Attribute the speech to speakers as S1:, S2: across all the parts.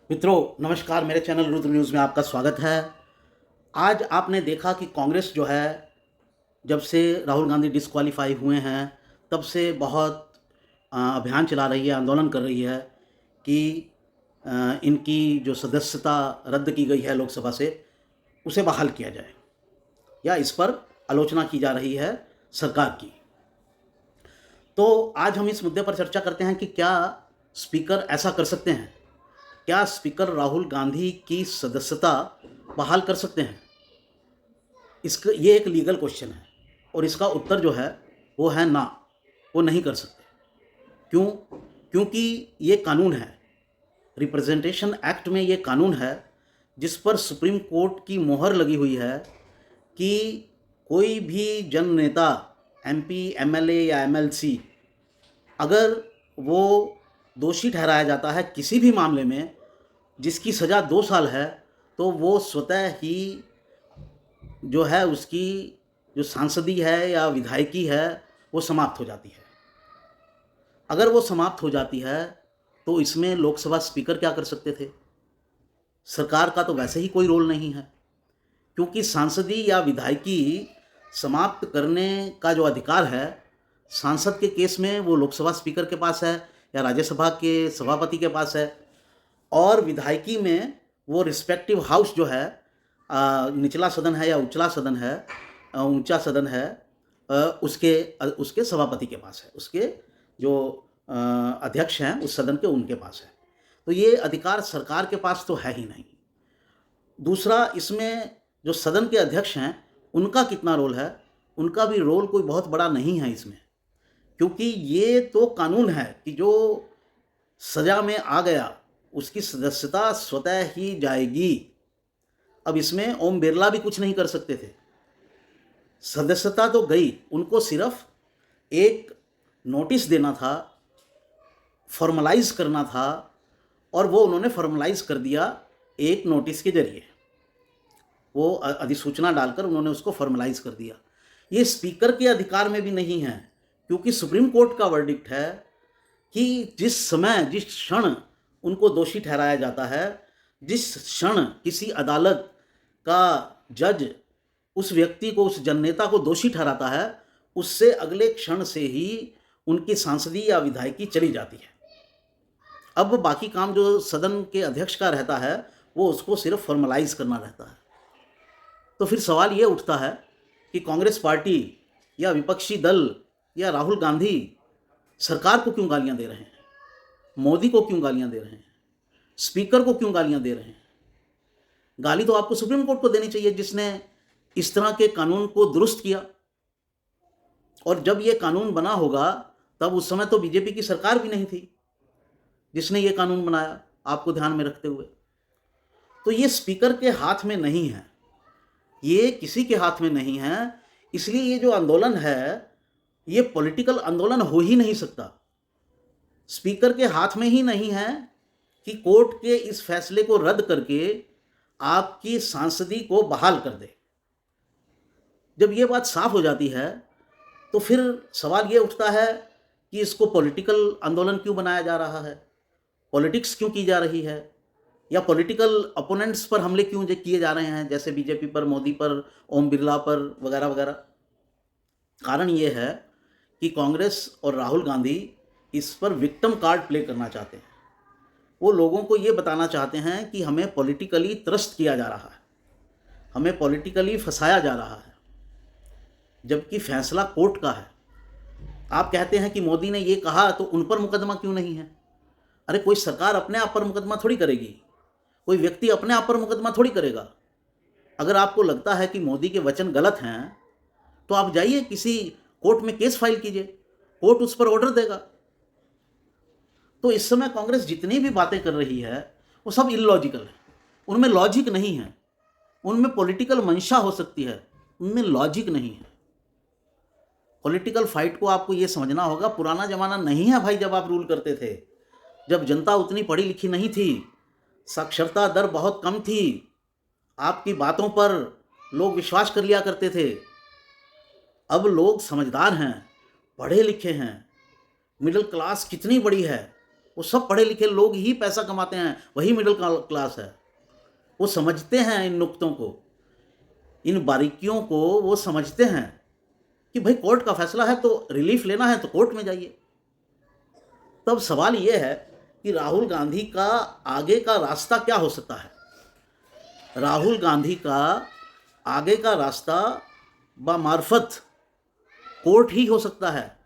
S1: मित्रों नमस्कार, मेरे चैनल रुद्र न्यूज़ में आपका स्वागत है। आज आपने देखा कि कांग्रेस जो है, जब से राहुल गांधी डिस्क्वालीफाई हुए हैं तब से बहुत अभियान चला रही है, आंदोलन कर रही है कि इनकी जो सदस्यता रद्द की गई है लोकसभा से, उसे बहाल किया जाए, या इस पर आलोचना की जा रही है सरकार की। तो आज हम इस मुद्दे पर चर्चा करते हैं कि क्या स्पीकर ऐसा कर सकते हैं, क्या स्पीकर राहुल गांधी की सदस्यता बहाल कर सकते हैं। इसका ये एक लीगल क्वेश्चन है और इसका उत्तर जो है वो है ना, वो नहीं कर सकते। क्यों? क्योंकि ये कानून है, रिप्रेजेंटेशन एक्ट में ये कानून है जिस पर सुप्रीम कोर्ट की मोहर लगी हुई है कि कोई भी जन नेता, एमपी, एमएलए या एमएलसी, अगर वो दोषी ठहराया जाता है किसी भी मामले में जिसकी सज़ा 2 साल है, तो वो स्वतः ही जो है उसकी जो सांसदी है या विधायकी है वो समाप्त हो जाती है। अगर वो समाप्त हो जाती है तो इसमें लोकसभा स्पीकर क्या कर सकते थे? सरकार का तो वैसे ही कोई रोल नहीं है, क्योंकि सांसदी या विधायकी समाप्त करने का जो अधिकार है सांसद के केस में वो लोकसभा स्पीकर के पास है या राज्यसभा के सभापति के पास है, और विधायकी में वो रिस्पेक्टिव हाउस जो है, निचला सदन है या उचला सदन है, ऊंचा सदन है, उसके सभापति के पास है, उसके जो अध्यक्ष हैं उस सदन के, उनके पास है। तो ये अधिकार सरकार के पास तो है ही नहीं। दूसरा, इसमें जो सदन के अध्यक्ष हैं उनका कितना रोल है? उनका भी रोल कोई बहुत बड़ा नहीं है इसमें, क्योंकि ये तो कानून है कि जो सज़ा में आ गया उसकी सदस्यता स्वतः ही जाएगी। अब इसमें ओम बिरला भी कुछ नहीं कर सकते थे, सदस्यता तो गई, उनको सिर्फ एक नोटिस देना था, फॉर्मलाइज करना था, और वो उन्होंने फॉर्मलाइज कर दिया एक नोटिस के जरिए, वो अधिसूचना डालकर उन्होंने उसको फॉर्मलाइज कर दिया। ये स्पीकर के अधिकार में भी नहीं है, क्योंकि सुप्रीम कोर्ट का वर्डिक्ट है कि जिस समय, जिस क्षण उनको दोषी ठहराया जाता है, जिस क्षण किसी अदालत का जज उस व्यक्ति को, उस जननेता को दोषी ठहराता है, उससे अगले क्षण से ही उनकी सांसदी या विधायकी चली जाती है। अब बाकी काम जो सदन के अध्यक्ष का रहता है वो उसको सिर्फ फॉर्मलाइज करना रहता है। तो फिर सवाल ये उठता है कि कांग्रेस पार्टी या विपक्षी दल या राहुल गांधी सरकार को क्यों गालियां दे रहे हैं, मोदी को क्यों गालियां दे रहे हैं, स्पीकर को क्यों गालियां दे रहे हैं? गाली तो आपको सुप्रीम कोर्ट को देनी चाहिए, जिसने इस तरह के कानून को दुरुस्त किया। और जब ये कानून बना होगा तब उस समय तो बीजेपी की सरकार भी नहीं थी जिसने ये कानून बनाया, आपको ध्यान में रखते हुए। तो ये स्पीकर के हाथ में नहीं है, ये किसी के हाथ में नहीं है। इसलिए ये जो आंदोलन है ये पॉलिटिकल आंदोलन हो ही नहीं सकता। स्पीकर के हाथ में ही नहीं है कि कोर्ट के इस फैसले को रद्द करके आपकी सांसदी को बहाल कर दे। जब ये बात साफ हो जाती है तो फिर सवाल ये उठता है कि इसको पॉलिटिकल आंदोलन क्यों बनाया जा रहा है, पॉलिटिक्स क्यों की जा रही है, या पॉलिटिकल अपोनेंट्स पर हमले क्यों किए जा रहे हैं, जैसे बीजेपी पर, मोदी पर, ओम बिरला पर वगैरह वगैरह। कारण ये है कि कांग्रेस और राहुल गांधी इस पर विक्टिम कार्ड प्ले करना चाहते हैं। वो लोगों को ये बताना चाहते हैं कि हमें पॉलिटिकली त्रस्त किया जा रहा है, हमें पॉलिटिकली फंसाया जा रहा है, जबकि फैसला कोर्ट का है। आप कहते हैं कि मोदी ने ये कहा तो उन पर मुकदमा क्यों नहीं है? अरे कोई सरकार अपने आप पर मुकदमा थोड़ी करेगी, कोई व्यक्ति अपने आप पर मुकदमा थोड़ी करेगा। अगर आपको लगता है कि मोदी के वचन गलत हैं तो आप जाइए किसी कोर्ट में केस फाइल कीजिए, कोर्ट उस पर ऑर्डर देगा। तो इस समय कांग्रेस जितनी भी बातें कर रही है वो सब इलॉजिकल है, उनमें लॉजिक नहीं है। उनमें पॉलिटिकल मंशा हो सकती है, उनमें लॉजिक नहीं है। पॉलिटिकल फाइट को आपको ये समझना होगा, पुराना ज़माना नहीं है भाई जब आप रूल करते थे, जब जनता उतनी पढ़ी लिखी नहीं थी, साक्षरता दर बहुत कम थी, आपकी बातों पर लोग विश्वास कर लिया करते थे। अब लोग समझदार हैं, पढ़े लिखे हैं, मिडिल क्लास कितनी बड़ी है, वो सब पढ़े लिखे लोग ही पैसा कमाते हैं, वही मिडिल क्लास है। वो समझते हैं इन नुक्तों को, इन बारीकियों को वो समझते हैं कि भाई कोर्ट का फैसला है तो रिलीफ लेना है तो कोर्ट में जाइए। तब सवाल ये है कि राहुल गांधी का आगे का रास्ता क्या हो सकता है। राहुल गांधी का आगे का रास्ता बमार्फत कोर्ट ही हो सकता है,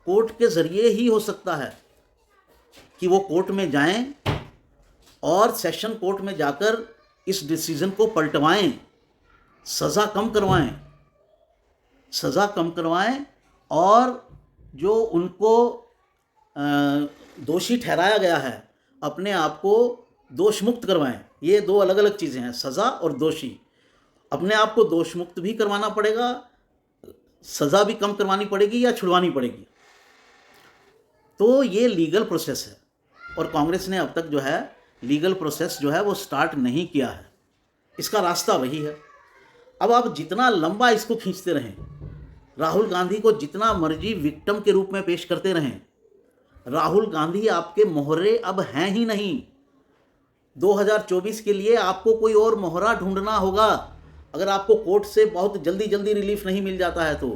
S1: कोर्ट के ज़रिए ही हो सकता है कि वो कोर्ट में जाएं और सेशन कोर्ट में जाकर इस डिसीज़न को पलटवाएं, सज़ा कम करवाएं, सज़ा कम करवाएं और जो उनको दोषी ठहराया गया है अपने आप को दोष मुक्त करवाएं। ये दो अलग अलग चीज़ें हैं, सज़ा और दोषी। अपने आप को दोष मुक्त भी करवाना पड़ेगा, सज़ा भी कम करवानी पड़ेगी या छुड़वानी पड़ेगी। तो ये लीगल प्रोसेस है और कांग्रेस ने अब तक जो है लीगल प्रोसेस जो है वो स्टार्ट नहीं किया है। इसका रास्ता वही है। अब आप जितना लंबा इसको खींचते रहें, राहुल गांधी को जितना मर्जी विक्टिम के रूप में पेश करते रहें, राहुल गांधी आपके मोहरे अब हैं ही नहीं। 2024 के लिए आपको कोई और मोहरा ढूंढना होगा। अगर आपको कोर्ट से बहुत जल्दी जल्दी रिलीफ नहीं मिल जाता है तो,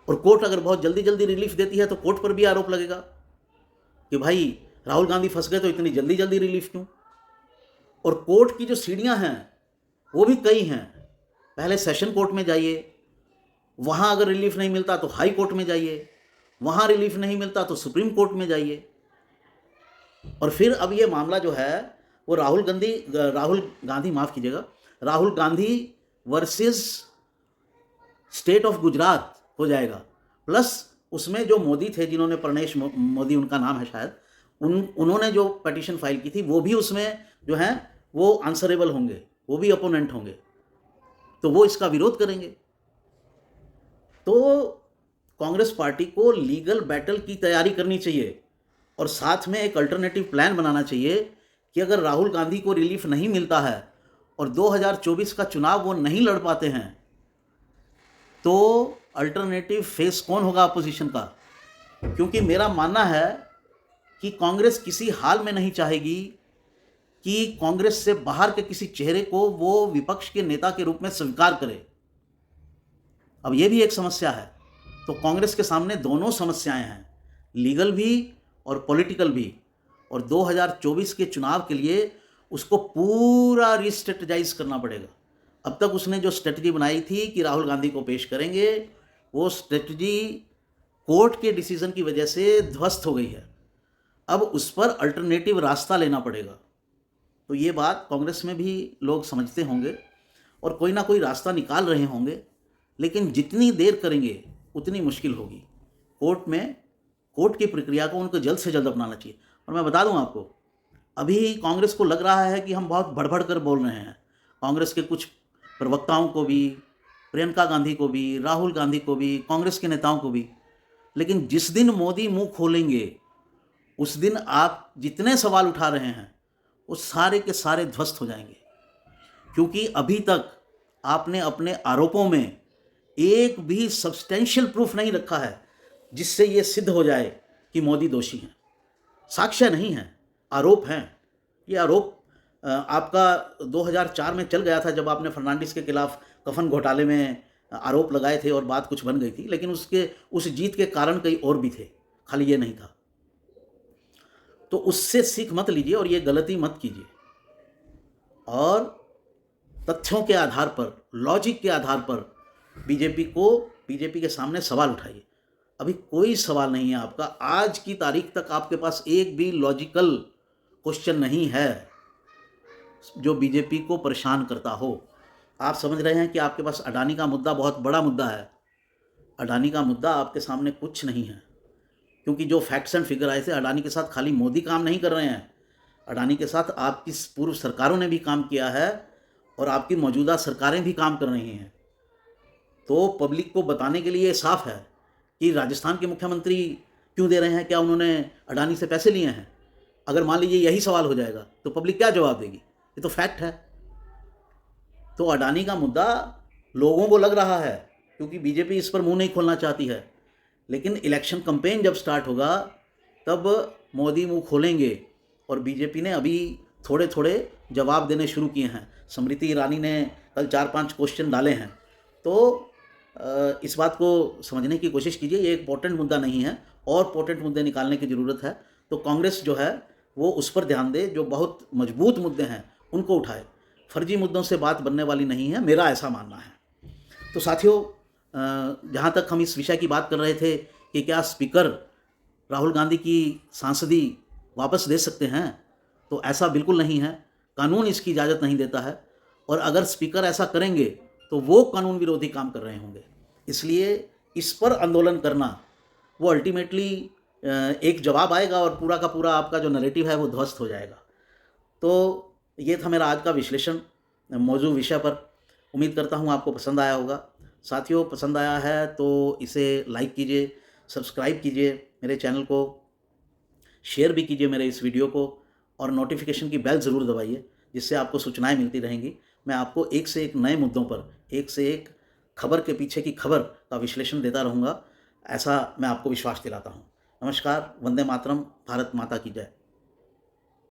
S1: और कोर्ट अगर बहुत जल्दी जल्दी रिलीफ देती है तो कोर्ट पर भी आरोप लगेगा कि भाई राहुल गांधी फंस गए तो इतनी जल्दी जल्दी रिलीफ क्यों। और कोर्ट की जो सीढ़ियां हैं वो भी कई हैं। पहले सेशन कोर्ट में जाइए, वहाँ अगर रिलीफ नहीं मिलता तो हाई कोर्ट में जाइए, वहाँ रिलीफ नहीं मिलता तो सुप्रीम कोर्ट में जाइए। और फिर अब ये मामला जो है वो राहुल गांधी माफ़ कीजिएगा, Rahul Gandhi versus state of Gujarat हो जाएगा। प्लस उसमें जो मोदी थे, जिन्होंने प्रणेश मोदी उनका नाम है शायद, उन्होंने जो पिटीशन फाइल की थी वो भी उसमें जो है वो आंसरेबल होंगे, वो भी अपोनेंट होंगे, तो वो इसका विरोध करेंगे। तो कांग्रेस पार्टी को लीगल बैटल की तैयारी करनी चाहिए और साथ में एक अल्टरनेटिव प्लान बनाना चाहिए कि अगर राहुल गांधी को रिलीफ नहीं मिलता है और 2024 का चुनाव वो नहीं लड़ पाते हैं तो अल्टरनेटिव फेस कौन होगा अपोजिशन का। क्योंकि मेरा मानना है कि कांग्रेस किसी हाल में नहीं चाहेगी कि कांग्रेस से बाहर के किसी चेहरे को वो विपक्ष के नेता के रूप में स्वीकार करे। अब ये भी एक समस्या है। तो कांग्रेस के सामने दोनों समस्याएं हैं, लीगल भी और पॉलिटिकल भी। और 2024 के चुनाव के लिए उसको पूरा रिस्ट्रेटजाइज करना पड़ेगा। अब तक उसने जो स्ट्रेटजी बनाई थी कि राहुल गांधी को पेश करेंगे, वो स्ट्रेटजी कोर्ट के डिसीजन की वजह से ध्वस्त हो गई है। अब उस पर अल्टरनेटिव रास्ता लेना पड़ेगा। तो ये बात कांग्रेस में भी लोग समझते होंगे और कोई ना कोई रास्ता निकाल रहे होंगे, लेकिन जितनी देर करेंगे उतनी मुश्किल होगी। कोर्ट की प्रक्रिया को उनको जल्द से जल्द अपनाना चाहिए। और मैं बता दूं आपको, अभी कांग्रेस को लग रहा है कि हम बहुत बढ़ कर बोल रहे हैं। कांग्रेस के कुछ प्रवक्ताओं को भी, प्रियंका गांधी को भी, राहुल गांधी को भी, कांग्रेस के नेताओं को भी। लेकिन जिस दिन मोदी मुंह खोलेंगे उस दिन आप जितने सवाल उठा रहे हैं वो सारे के सारे ध्वस्त हो जाएंगे। क्योंकि अभी तक आपने अपने आरोपों में एक भी सब्सटेंशियल प्रूफ नहीं रखा है जिससे ये सिद्ध हो जाए कि मोदी दोषी हैं। साक्ष्य नहीं है, आरोप हैं। ये आरोप आपका 2004 में चल गया था जब आपने फर्नांडिस के खिलाफ कफन घोटाले में आरोप लगाए थे और बात कुछ बन गई थी। लेकिन उस जीत के कारण कई और भी थे, खाली ये नहीं था। तो उससे सीख मत लीजिए और ये गलती मत कीजिए और तथ्यों के आधार पर, लॉजिक के आधार पर बीजेपी के सामने सवाल उठाइए। अभी कोई सवाल नहीं है आपका। आज की तारीख तक आपके पास एक भी लॉजिकल क्वेश्चन नहीं है जो बीजेपी को परेशान करता हो। आप समझ रहे हैं कि आपके पास अडानी का मुद्दा बहुत बड़ा मुद्दा है। अडानी का मुद्दा आपके सामने कुछ नहीं है, क्योंकि जो फैक्ट्स एंड फिगर आए थे, अडानी के साथ खाली मोदी काम नहीं कर रहे हैं, अडानी के साथ आपकी पूर्व सरकारों ने भी काम किया है और आपकी मौजूदा सरकारें भी काम कर रही हैं। तो पब्लिक को बताने के लिए साफ है कि राजस्थान के मुख्यमंत्री क्यों दे रहे हैं, क्या उन्होंने अडानी से पैसे लिए हैं। अगर मान लीजिए यही सवाल हो जाएगा तो पब्लिक क्या जवाब देगी। ये तो फैक्ट है। तो अडानी का मुद्दा लोगों को लग रहा है क्योंकि बीजेपी इस पर मुंह नहीं खोलना चाहती है। लेकिन इलेक्शन कैंपेन जब स्टार्ट होगा तब मोदी मुंह खोलेंगे। और बीजेपी ने अभी थोड़े थोड़े जवाब देने शुरू किए हैं। स्मृति ईरानी ने कल 4-5 क्वेश्चन डाले हैं। तो इस बात को समझने की कोशिश कीजिए, ये एक इम्पोर्टेंट मुद्दा नहीं है, और इम्पोर्टेंट मुद्दे निकालने की ज़रूरत है। तो कांग्रेस जो है वो उस पर ध्यान दे, जो बहुत मजबूत मुद्दे हैं उनको उठाए। फर्जी मुद्दों से बात बनने वाली नहीं है, मेरा ऐसा मानना है। तो साथियों, जहाँ तक हम इस विषय की बात कर रहे थे कि क्या स्पीकर राहुल गांधी की सांसदी वापस दे सकते हैं, तो ऐसा बिल्कुल नहीं है। कानून इसकी इजाज़त नहीं देता है, और अगर स्पीकर ऐसा करेंगे तो वो कानून विरोधी काम कर रहे होंगे। इसलिए इस पर आंदोलन करना, वो अल्टीमेटली एक जवाब आएगा और पूरा का पूरा आपका जो नैरेटिव है वो ध्वस्त हो जाएगा। तो ये था मेरा आज का विश्लेषण मौजूद विषय पर। उम्मीद करता हूँ आपको पसंद आया होगा। साथियों, पसंद आया है तो इसे लाइक कीजिए, सब्सक्राइब कीजिए मेरे चैनल को, शेयर भी कीजिए मेरे इस वीडियो को, और नोटिफिकेशन की बेल ज़रूर दबाइए, जिससे आपको सूचनाएं मिलती रहेंगी। मैं आपको एक से एक नए मुद्दों पर, एक से एक खबर के पीछे की खबर का विश्लेषण देता रहूँगा, ऐसा मैं आपको विश्वास दिलाता हूँ। नमस्कार, वंदे मातरम, भारत माता की जय।